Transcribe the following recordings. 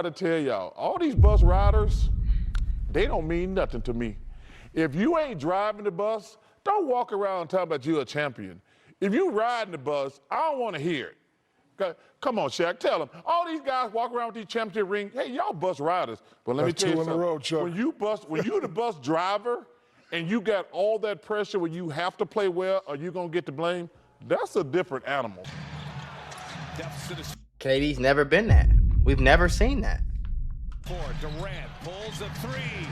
to tell y'all, all these bus riders, they don't mean nothing to me. If you ain't driving the bus, don't walk around talking about you're a champion. If you riding the bus, I don't want to hear it. Come on, Shaq, tell them. All these guys walk around with these championship rings. Hey, y'all bus riders. But let me tell you something. 2 in a row, Chuck. When you the bus driver and you got all that pressure where you have to play well or you're going to get the blame, that's a different animal. KD's never been that. We've never seen that. Durant pulls a three.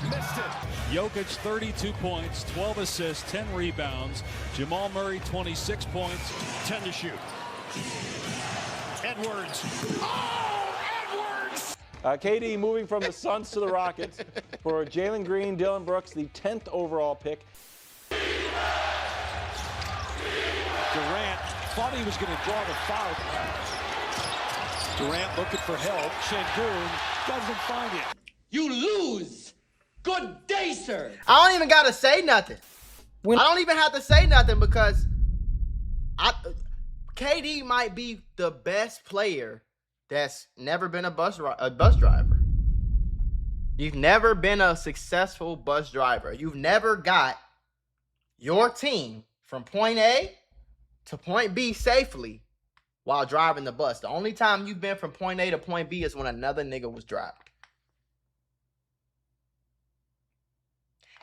Missed it. Jokic, 32 points, 12 assists, 10 rebounds. Jamal Murray, 26 points, 10 to shoot. Edwards. Oh, Edwards! KD moving from the Suns to the Rockets for Jalen Green, Dillon Brooks, the 10th overall pick. Durant thought he was going to draw the foul. Durant looking for help. Şengün doesn't find it. You lose. Good day, sir. I don't even got to say nothing. I don't even have to say nothing because KD might be the best player that's never been a bus driver. You've never been a successful bus driver. You've never got your team from point A to point B safely while driving the bus. The only time you've been from point A to point B is when another nigga was driving.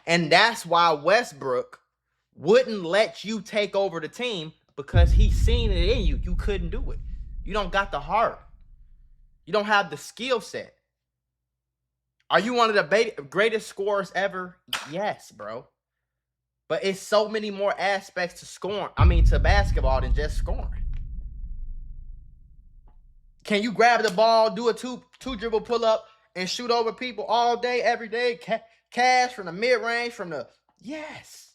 And that's why Westbrook wouldn't let you take over the team, because he's seen it in you. You couldn't do it. You don't got the heart. You don't have the skill set. Are you one of the greatest scorers ever? Yes, bro. But it's so many more aspects to basketball than just scoring. Can you grab the ball, do a two dribble pull up, and shoot over people all day, every day? Cash from the mid range, from the yes.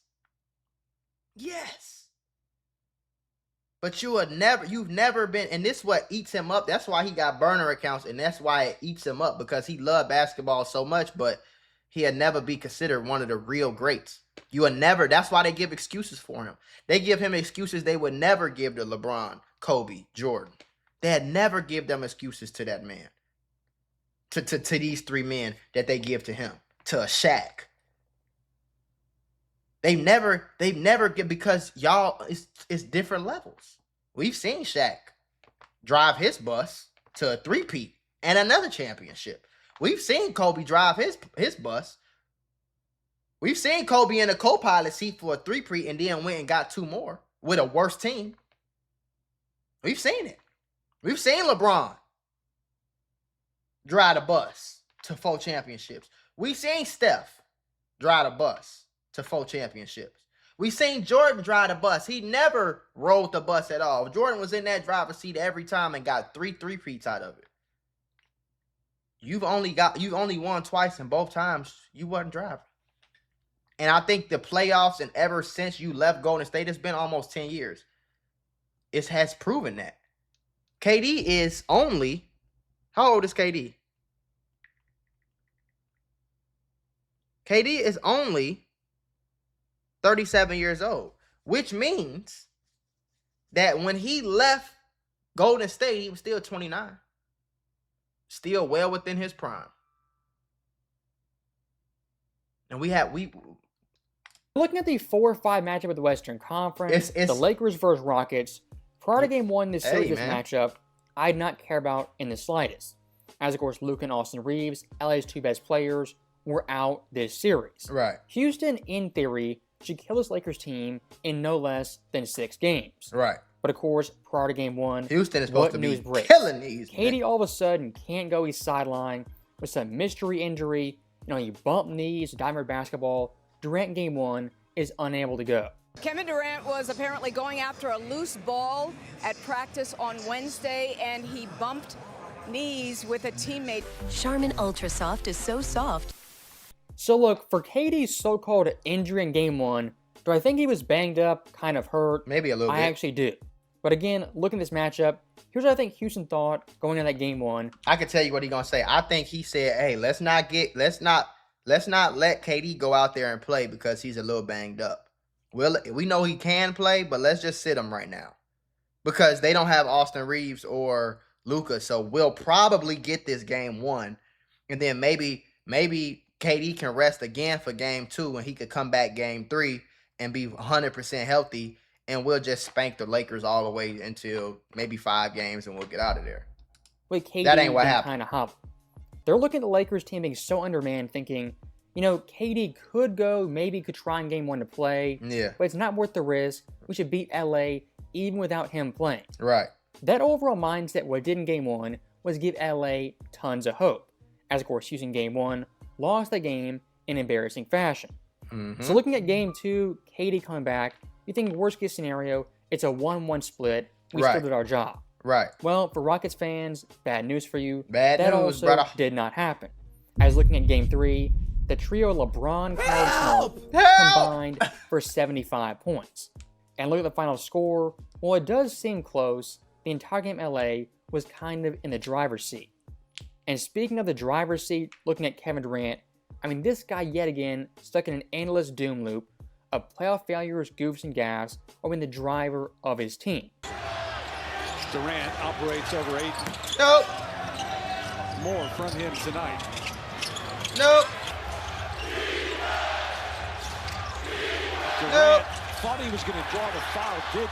But you've never been, and this is what eats him up. That's why he got burner accounts, and that's why it eats him up, because he loved basketball so much, but he'll never be considered one of the real greats. That's why they give excuses for him. They give him excuses they would never give to LeBron, Kobe, Jordan. They'd never give them excuses to that man. To these three men that they give to him. To a Shaq. They never get, because y'all, it's different levels. We've seen Shaq drive his bus to a three-peat and another championship. We've seen Kobe drive his bus. We've seen Kobe in a co-pilot seat for a three-peat and then went and got 2 more with a worse team. We've seen it. We've seen LeBron drive the bus to 4 championships. We've seen Steph drive the bus to 4 championships. We've seen Jordan drive the bus. He never rode the bus at all. Jordan was in that driver's seat every time and got 3 three-peats out of it. You've only won twice, and both times you wasn't driving. And I think the playoffs, and ever since you left Golden State, it's been almost 10 years. It has proven that. KD is only, how old is KD? KD is only 37 years old, which means that when he left Golden State, he was still 29. Still well within his prime. And looking at the 4-5 matchup of the Western Conference, the Lakers versus Rockets, prior to Game 1 this series matchup, I did not care about in the slightest. As, of course, Luka and Austin Reeves, LA's 2 best players, were out this series. Right. Houston, in theory, should kill this Lakers team in no less than 6 games. Right. But, of course, prior to Game 1, Houston is supposed to be breaks? killing these. KD all of a sudden can't go. He's sidelined with some mystery injury. He bumped knees, diamond basketball. Durant in Game 1 is unable to go. Kevin Durant was apparently going after a loose ball at practice on Wednesday, and he bumped knees with a teammate. Charmin Ultra Soft is so soft. So look, for KD's so-called injury in Game 1, do I think he was banged up, kind of hurt? Maybe a little bit. I actually do. But again, looking at this matchup, here's what I think Houston thought going into that Game 1. I can tell you what he's gonna say. I think he said, "Hey, let's not let KD go out there and play because he's a little banged up. We know he can play, but let's just sit him right now because they don't have Austin Reeves or Luka. So we'll probably get this game 1. And then maybe KD can rest again for game 2 and he could come back game 3 and be 100% healthy. And we'll just spank the Lakers all the way until maybe 5 games and we'll get out of there. Wait, KD that ain't what happened. Kind of hobbled. They're looking at the Lakers team being so undermanned, thinking, KD could go, maybe could try in game 1 to play. Yeah. But it's not worth the risk. We should beat LA even without him playing. Right. That overall mindset, what it did in game 1, was give LA tons of hope. As, of course, Houston game 1 lost the game in embarrassing fashion. Mm-hmm. So looking at game 2, KD coming back, you think worst case scenario, it's a 1-1 split. We still did our job. Right. Well, for Rockets fans, bad news for you. Bad that news, also brother. did not happen. I was looking at game 3, the trio LeBron, Kyrie, Smart combined for 75 points. And look at the final score. Well, it does seem close. The entire game LA was kind of in the driver's seat. And speaking of the driver's seat, looking at Kevin Durant, I mean, this guy yet again stuck in an endless doom loop of playoff failures, goofs, and gaffes, or being the driver of his team. Durant operates over 8. Nope. More from him tonight. Nope. Durant thought he was going to draw the foul, didn't.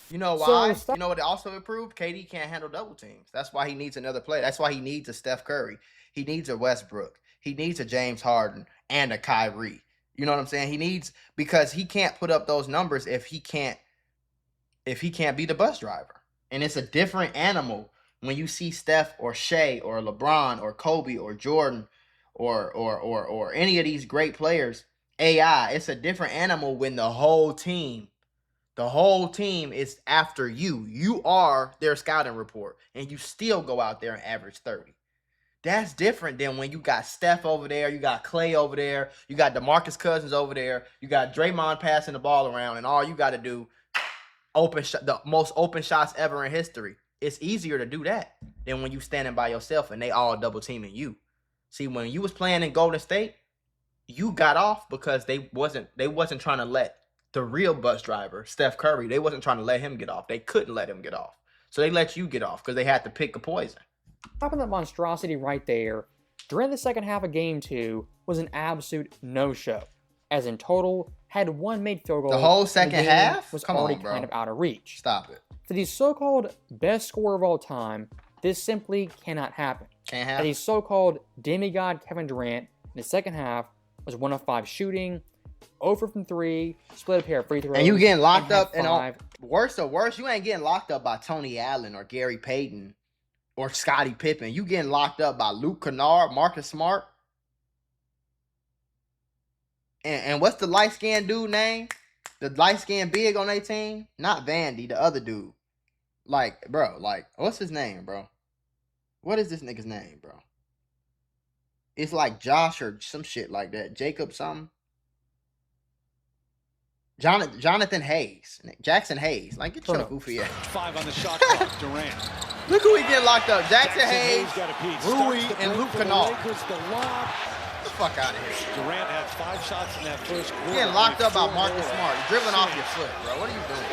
You know why? You know what it also improved? KD can't handle double teams. That's why he needs another player. That's why he needs a Steph Curry. He needs a Westbrook. He needs a James Harden and a Kyrie. You know what I'm saying? He needs, because he can't put up those numbers if he can't be the bus driver. And it's a different animal when you see Steph or Shea or LeBron or Kobe or Jordan or any of these great players. AI, it's a different animal when the whole team is after you. You are their scouting report, and you still go out there and average 30. That's different than when you got Steph over there, you got Clay over there, you got DeMarcus Cousins over there, you got Draymond passing the ball around, and all you got to do, the most open shots ever in history. It's easier to do that than when you standing by yourself and they all double teaming you. See, when you was playing in Golden State, you got off because they wasn't trying to let the real bus driver, Steph Curry, they wasn't trying to let him get off. They couldn't let him get off. So they let you get off because they had to pick a poison. Stopping that monstrosity right there, during the second half of Game 2 was an absolute no-show. As in total, had one made field goal. The whole second half? Was Come already on, bro. kind of out of reach. Stop it. For the so-called best scorer of all time, this simply cannot happen. Can't As happen. the so-called demigod Kevin Durant in the second half was 1 of 5 shooting, 0 from 3, split a pair of free throws. And you getting locked had up, and 5. worse, you ain't getting locked up by Tony Allen or Gary Payton or Scottie Pippen. You getting locked up by Luke Kennard, Marcus Smart. And what's the light-skinned dude name? The light-skinned big on their team? Not Vandy, the other dude. What's his name, bro? What is this nigga's name, bro? It's like Josh or some shit like that. Jacob something. Jonathan Hayes. Jackson Hayes. Like, get your goofy ass. 5 on the shot clock, Durant. Look who he getting locked up. Jackson Hayes, got a piece. Rui, Starts the and break Luke for the Kennard. Lakers, the lob. Get the fuck out of here. Durant had 5 shots in that first quarter. You're getting locked up by 4 Marcus more. Smart. You're dribbling off your foot, bro. What are you doing?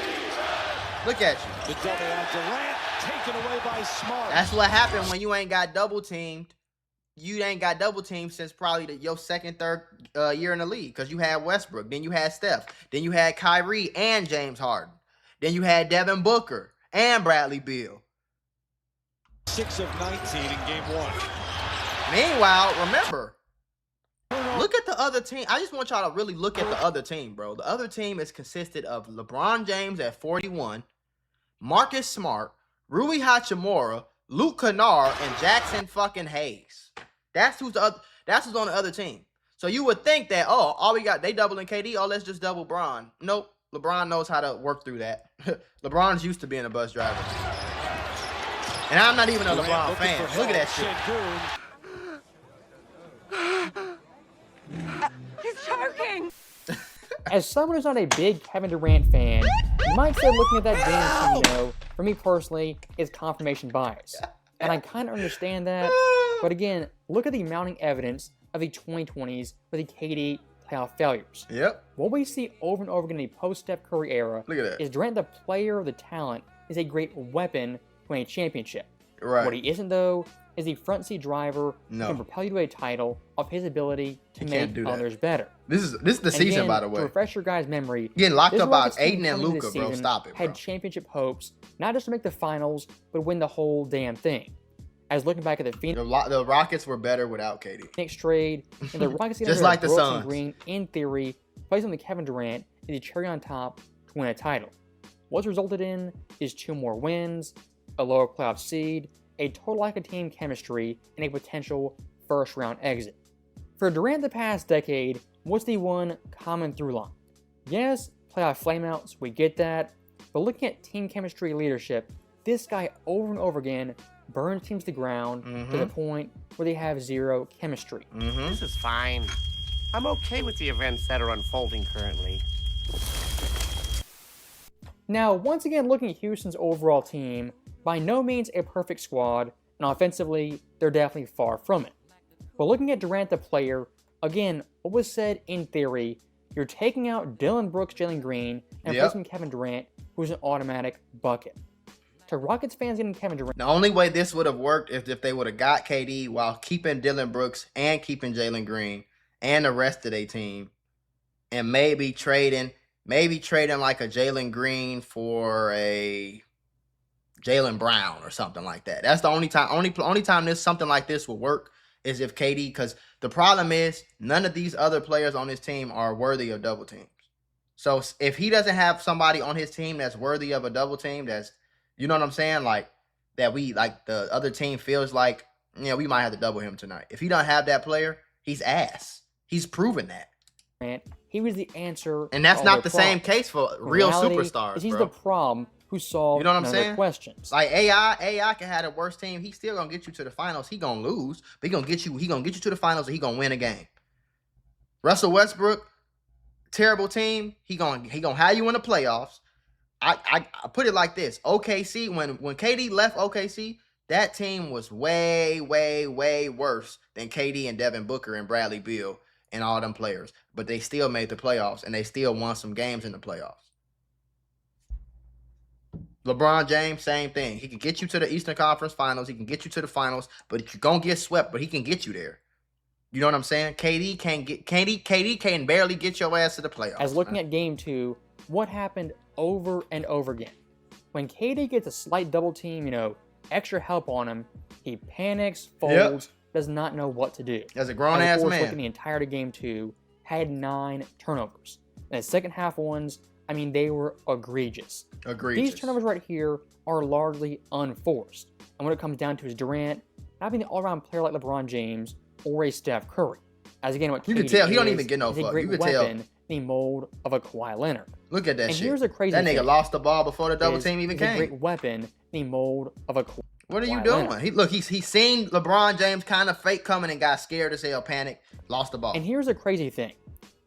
Look at you. The double on Durant, taken away by Smart. That's what happened when you ain't got double teamed. You ain't got double teamed since probably your second, third year in the league, because you had Westbrook, then you had Steph, then you had Kyrie and James Harden, then you had Devin Booker and Bradley Beal. 6 of 19 in game 1. Meanwhile, remember, look at the other team. I just want y'all to really look at the other team, bro. The other team is consisted of LeBron James at 41, Marcus Smart, Rui Hachimura, Luke Kennard, and Jackson fucking Hayes. That's who's on the other team. So you would think that, all we got, they doubling KD, let's just double Bron. Nope. LeBron knows how to work through that. LeBron's used to being a bus driver. And I'm not even a LeBron fan. Look at that shit. He's choking. As someone who's not a big Kevin Durant fan, you might say looking at that game, for me personally, is confirmation bias. And I kind of understand that. But again, look at the mounting evidence of the 2020s with the KD playoff failures. Yep. What we see over and over again in the post-Steph Curry era Look at that. is Durant, the player of the talent, is a great weapon to win a championship. Right. What he isn't, though, is the front seat driver who can propel you to a title of his ability to make others better. This is the season, again, by the way. To refresh your guys' memory, getting locked this up by Rockets team Aiden and coming into Luka, this bro. season Stop it, bro. had championship hopes, not just to make the finals, but win the whole damn thing. As looking back at the Phoenix, the Rockets were better without KD. Phoenix trade, and the Rockets Just like the Brooks Suns. and Green, in theory, placing the Kevin Durant is the cherry on top to win a title. What's resulted in is 2 more wins, a lower playoff seed, a total lack of team chemistry, and a potential first-round exit. For Durant the past decade, what's the one common through line? Yes, playoff flameouts, we get that, but looking at team chemistry leadership, this guy over and over again burns teams to the ground to the point where they have 0 chemistry. This is fine. I'm okay with the events that are unfolding currently. Now, once again, looking at Houston's overall team, by no means a perfect squad, and offensively, they're definitely far from it. But looking at Durant the player, again, what was said in theory, you're taking out Dillon Brooks, Jalen Green, and replacing Kevin Durant, who's an automatic bucket. To Rockets fans getting Kevin Durant, the only way this would have worked is if they would have got KD while keeping Dillon Brooks and keeping Jalen Green and the rest of their team, and maybe trading like a Jalen Green for a Jaylen Brown or something like that. That's the only time this something like this will work is if KD, because the problem is none of these other players on his team are worthy of double teams. So if he doesn't have somebody on his team that's worthy of a double team, that's, you know what I'm saying, like that we like the other team feels like, we might have to double him tonight. If he don't have that player, he's ass. He's proven that. He was the answer. And that's not the same case for real superstars. He's bro. the problem who solved you know what I'm saying? Questions. Like AI can have the worst team. He's still gonna get you to the finals. He gonna lose, but he gonna get you to the finals, and he gonna win a game. Russell Westbrook, terrible team. He gonna have you in the playoffs. I put it like this: OKC, when KD left OKC, that team was way, way, way worse than KD and Devin Booker and Bradley Beal and all them players. But they still made the playoffs, and they still won some games in the playoffs. LeBron James, same thing. He can get you to the Eastern Conference Finals. He can get you to the finals, but you're going to get swept, but he can get you there. You know what I'm saying? KD can barely get your ass to the playoffs. As looking at game 2, what happened over and over again? When KD gets a slight double team, extra help on him, he panics, folds, does not know what to do. As a grown-ass man. Looking the entirety of game 2, had 9 turnovers. And the second half ones, they were egregious. These turnovers right here are largely unforced. And when it comes down to is Durant not being the all-around player like LeBron James or a Steph Curry. As again, what you can tell, he don't even get no fuck. You can tell. In the mold of a Kawhi Leonard. Look at that shit. And here's a crazy that nigga thing. lost the ball before the double team even came. A great weapon in the mold of a Kawhi. What are you doing? He's seen LeBron James kind of fake coming and got scared as hell, panicked, lost the ball. And here's a crazy thing.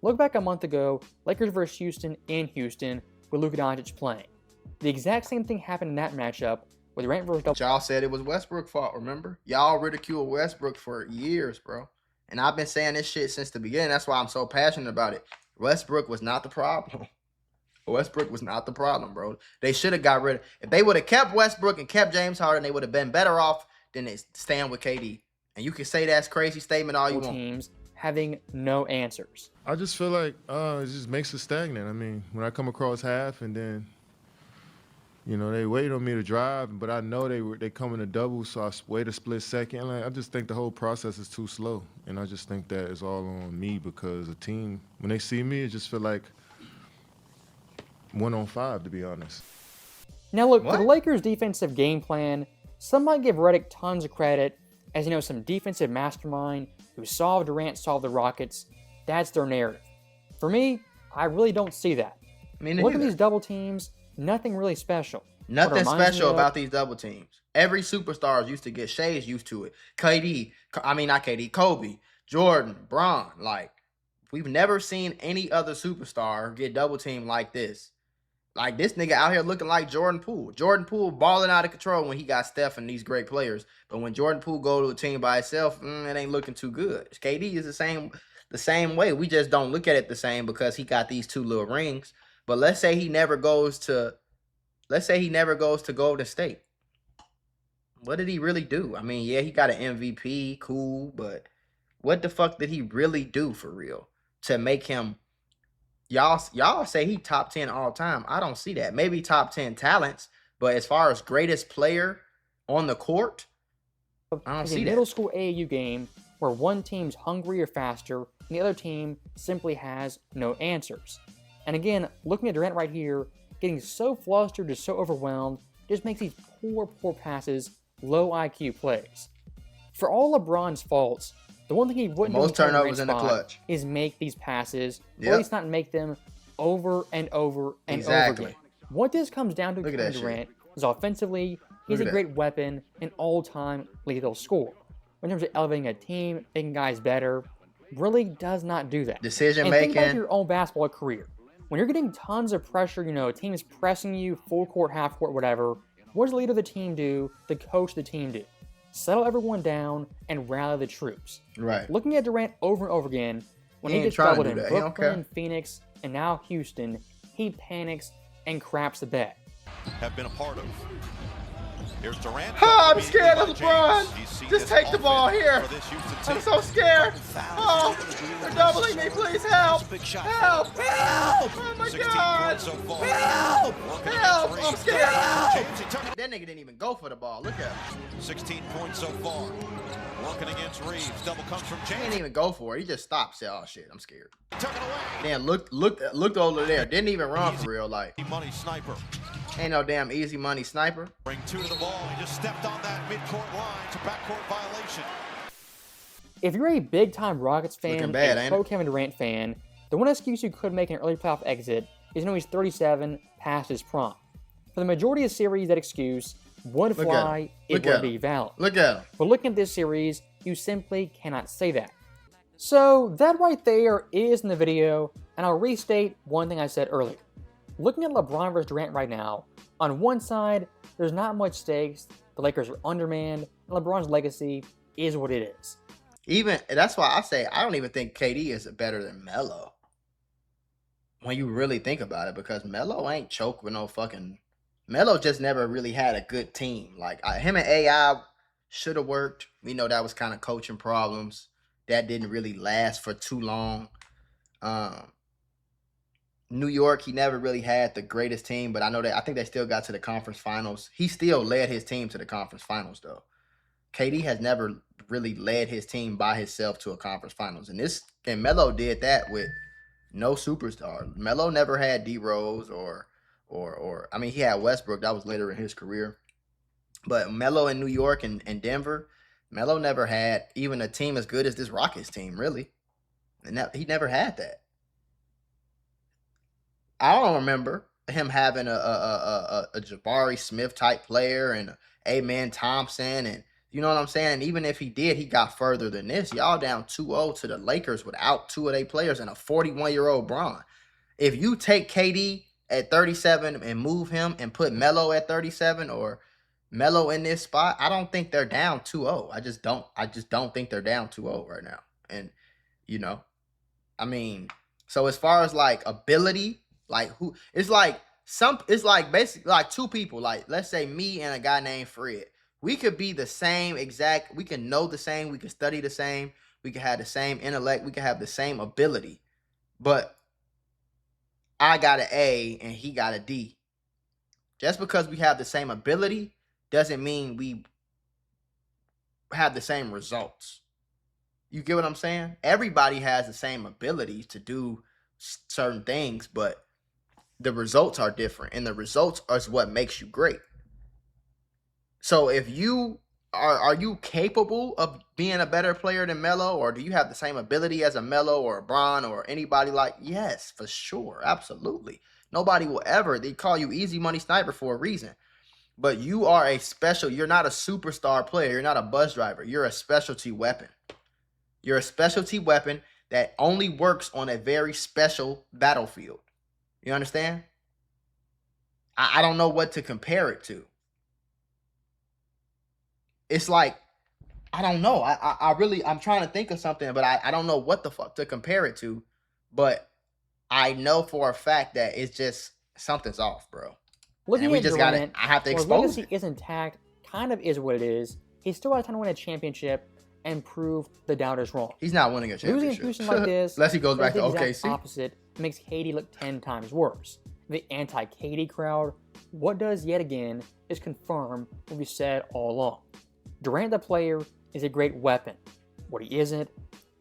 Look back a month ago, Lakers versus Houston in Houston with Luka Doncic playing. The exact same thing happened in that matchup with Durant versus Y'all said it was Westbrook's fault, remember? Y'all ridiculed Westbrook for years, bro. And I've been saying this shit since the beginning. That's why I'm so passionate about it. Westbrook was not the problem. Westbrook was not the problem, bro. They should have got rid of... If they would have kept Westbrook and kept James Harden, they would have been better off than they stand with KD. And you can say that's crazy statement all you want. Teams having no answers. I just feel like it just makes it stagnant. When I come across half and then, they wait on me to drive, but I know they come in a double, so I wait a split second. I just think the whole process is too slow, and I just think that is all on me because the team, when they see me, it just feel like 1-on-5, to be honest. Now look, for the Lakers' defensive game plan, some might give Redick tons of credit as, some defensive mastermind who solved Durant, solved the Rockets. That's their narrative. For me, I really don't see that. Look at these double teams, nothing really special. Nothing special about these double teams. Every superstar used to get Shay's used to it. Kobe, Jordan, Bron. Like, we've never seen any other superstar get double teamed like this. Like, this nigga out here looking like Jordan Poole. Jordan Poole balling out of control when he got Steph and these great players. But when Jordan Poole go to a team by itself, it ain't looking too good. KD is the same way. We just don't look at it the same because he got these 2 little rings. But let's say he never goes to Golden State. What did he really do? I mean, yeah, he got an MVP, cool, but what the fuck did he really do for real to make him? Y'all say he top 10 all time. I don't see that. Maybe top 10 talents, but as far as greatest player on the court, I don't see that. It's a middle school AAU game where one team's hungrier, faster, and the other team simply has no answers. And again, looking at Durant right here, getting so flustered, just so overwhelmed, just makes these poor passes, low IQ plays. For all LeBron's faults, the one thing he wouldn't do most turnovers in the clutch is make these passes, or at least not make them over and over and over again. What this comes down to Kevin Durant is offensively, he's a great weapon, an all-time lethal scorer. In terms of elevating a team, making guys better, really does not do that. Decision making. Think about your own basketball career. When you're getting tons of pressure, a team is pressing you, full court, half court, whatever, what does the leader of the team do, the coach of the team do? Settle everyone down and rally the troops. Right. Looking at Durant over and over again, when he gets doubled in Brooklyn, Phoenix, and now Houston, he panics and craps the bed. Have been a part of. Here's Durant. Oh, I'm scared of LeBron. Just take the ball here. I'm so scared. Oh, they're doubling me. Please help. Help. Help. Oh, my God. Help. Help. I'm scared. Help. That nigga didn't even go for the ball. Look at him. 16 points so far. Working against Reeves. Double comes from James. He didn't even go for it. He just stopped. Said, oh, shit, I'm scared. Took it away. Damn, looked over there. Didn't even run for real. Like, money sniper. Ain't no damn easy money sniper. Bring two to the ball. He just stepped on that midcourt line. It's a backcourt violation. If you're a big-time Rockets fan, a pro Kevin Durant fan, the one excuse you could make an early playoff exit is he's 37, past his prime. For the majority of the series, that excuse would fly, it would be valid. Look at him. But looking at this series, you simply cannot say that. So that right there is in the video, and I'll restate one thing I said earlier. Looking at LeBron versus Durant right now, on one side, there's not much stakes. The Lakers are undermanned, and LeBron's legacy is what it is. That's why I say I don't even think KD is better than Melo. When you really think about it, because Melo ain't choked with no fucking. Melo just never really had a good team. Like him and AI should have worked. We know that was kind of coaching problems. That didn't really last for too long. New York, he never really had the greatest team, but I think they still got to the conference finals. He still led his team to the conference finals, though. KD has never really led his team by himself to a conference finals, and Melo did that with no superstar. Melo never had D Rose or I mean, he had Westbrook. That was later in his career, but Melo in New York and Denver, Melo never had even a team as good as this Rockets team, really, and he never had that. I don't remember him having a Jabari Smith type player and Amen Thompson, and you know what I'm saying? And even if he did, he got further than this. Y'all down 2-0 to the Lakers without two of their players and a 41-year-old Bron. If you take KD at 37 and move him and put Melo at 37 or Melo in this spot, I don't think they're down 2-0. I just don't think they're down 2-0 right now. And I mean, so as far as like ability, like who it's like basically like two people, like let's say me and a guy named Fred. We could be the same exact, we can know the same, we can study the same, we can have the same intellect, we can have the same ability. But I got an A and he got a D. Just because we have the same ability doesn't mean we have the same results. You get what I'm saying? Everybody has the same abilities to do certain things, but the results are different, and the results is what makes you great. So if you are you capable of being a better player than Melo, or do you have the same ability as a Melo or a Bron or anybody like? Yes, for sure, absolutely. Nobody will ever. They call you easy money sniper for a reason. But you are you're not a superstar player. You're not a bus driver. You're a specialty weapon. You're a specialty weapon that only works on a very special battlefield. You understand? I don't know what to compare it to. It's like, I don't know. I'm trying to think of something, but I don't know what the fuck to compare it to. But I know for a fact that it's just something's off, bro. Looking and we at just Durant, I have to expose legacy it. is intact, kind of is what it is. He still has time to win a championship and prove the doubters wrong. He's not winning a championship. Losing in Houston like this, unless he goes back to the exact OKC. opposite makes KD look 10 times worse. The anti-KD crowd, what does yet again is confirm what we said all along. Durant the player is a great weapon. What he isn't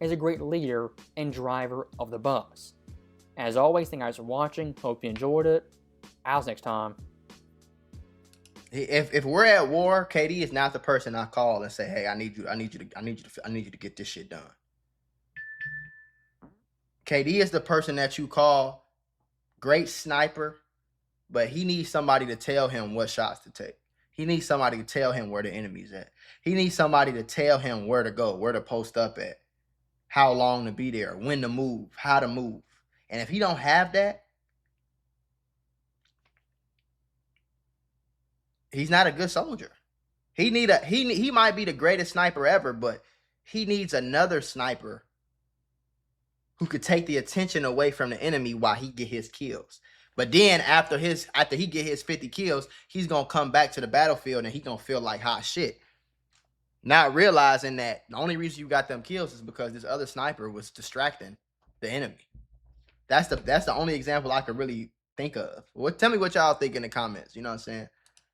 is a great leader and driver of the bus. As always, thank you guys for watching. Hope you enjoyed it. As next time. If we're at war, KD is not the person I call and say, "Hey, I need you to get this shit done." KD is the person that you call, great sniper, but he needs somebody to tell him what shots to take. He needs somebody to tell him where the enemy's at. He needs somebody to tell him where to go, where to post up at, how long to be there, when to move, how to move. And if he don't have that, he's not a good soldier. He might be the greatest sniper ever, but he needs another sniper who could take the attention away from the enemy while he get his kills. But then after he get his 50 kills, he's gonna come back to the battlefield and he gonna feel like hot shit. Not realizing that the only reason you got them kills is because this other sniper was distracting the enemy. That's the only example I could really think of. Tell me what y'all think in the comments. You know what I'm saying?